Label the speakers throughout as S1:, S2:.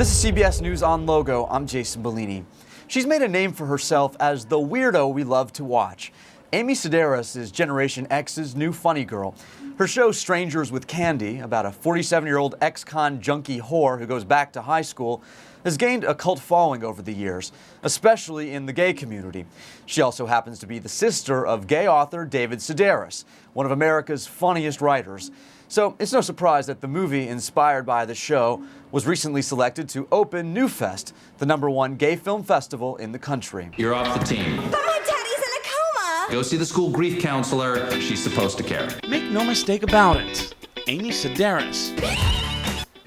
S1: This is CBS News on Logo. I'm Jason Bellini. She's made a name for herself as the weirdo we love to watch. Amy Sedaris is Generation X's new funny girl. Her show Strangers with Candy, about a 47-year-old ex-con junkie whore who goes back to high school, has gained a cult following over the years, especially in the gay community. She also happens to be the sister of gay author David Sedaris, one of America's funniest writers. So it's no surprise that the movie inspired by the show was recently selected to open Newfest, the #1 gay film festival in the country.
S2: You're off the team.
S3: But my daddy's in a coma!
S2: Go see the school grief counselor. She's supposed to care.
S4: Make no mistake about it, Amy Sedaris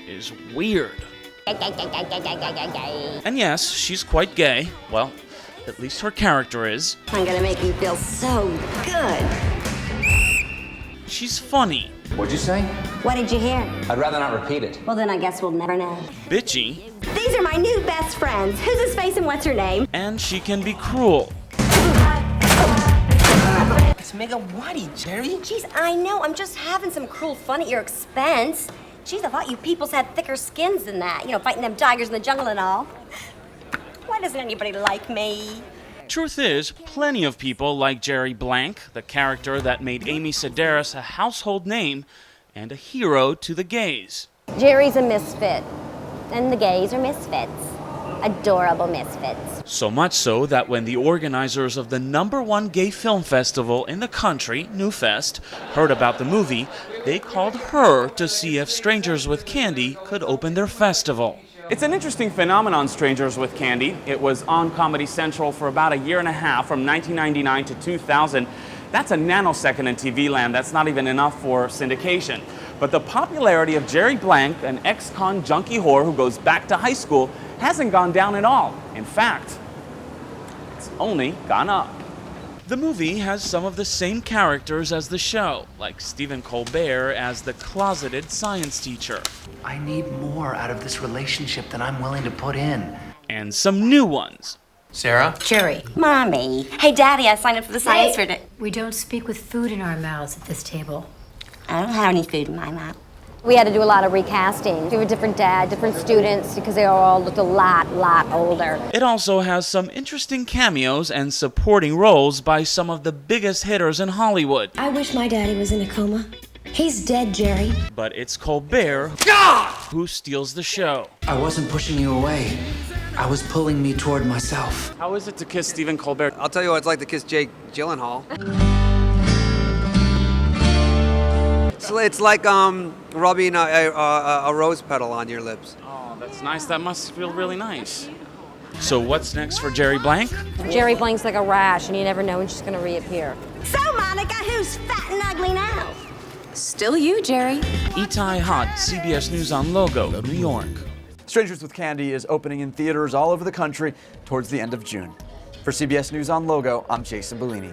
S4: is weird. And yes, she's quite gay. Well, at least her character is.
S3: I'm gonna make you feel so good.
S4: She's funny.
S5: What'd you say?
S3: What did you hear?
S5: I'd rather not repeat it.
S3: Well, then I guess we'll never know.
S4: Bitchy.
S3: These are my new best friends. Who's his face and what's her name?
S4: And she can be cruel.
S6: It's mega whitey, Jerry.
S3: Jeez, I know. I'm just having some cruel fun at your expense. Jeez, I thought you peoples had thicker skins than that. You know, fighting them tigers in the jungle and all. Why doesn't anybody like me?
S4: Truth is, plenty of people like Jerry Blank, the character that made Amy Sedaris a household name and a hero to the gays.
S3: Jerry's a misfit, and the gays are misfits. Adorable misfits.
S4: So much so that when the organizers of the #1 gay film festival in the country, Newfest, heard about the movie, they called her to see if Strangers with Candy could open their festival.
S7: It's an interesting phenomenon, Strangers with Candy. It was on Comedy Central for about a year and a half, from 1999 to 2000. That's a nanosecond in TV land. That's not even enough for syndication. But the popularity of Jerry Blank, an ex-con junkie whore who goes back to high school, hasn't gone down at all. In fact, it's only gone up.
S4: The movie has some of the same characters as the show, like Stephen Colbert as the closeted science teacher.
S6: I need more out of this relationship than I'm willing to put in.
S4: And some new ones.
S6: Sarah?
S8: Jerry,
S3: Mommy. Hey, Daddy, I signed up for the science fair.
S8: we don't speak with food in our mouths at this table.
S3: I don't have any food in my mouth. We had to do a lot of recasting. We have a different dad, different students, because they all looked a lot older.
S4: It also has some interesting cameos and supporting roles by some of the biggest hitters in Hollywood.
S8: I wish my daddy was in a coma. He's dead, Jerry.
S4: But it's Colbert who steals the show.
S6: I wasn't pushing you away. I was pulling me toward myself.
S7: How is it to kiss Stephen Colbert?
S9: I'll tell you what it's like to kiss Jake Gyllenhaal. It's like rubbing a rose petal on your lips.
S7: Oh, that's nice. That must feel really nice.
S4: So what's next for Jerry Blank?
S3: Jerry Blank's like a rash, and you never know when she's going to reappear. So, Monica, who's fat and ugly now?
S8: Still you, Jerry.
S4: Itai Hot, CBS News on Logo, New York.
S1: Strangers with Candy is opening in theaters all over the country towards the end of June. For CBS News on Logo, I'm Jason Bellini.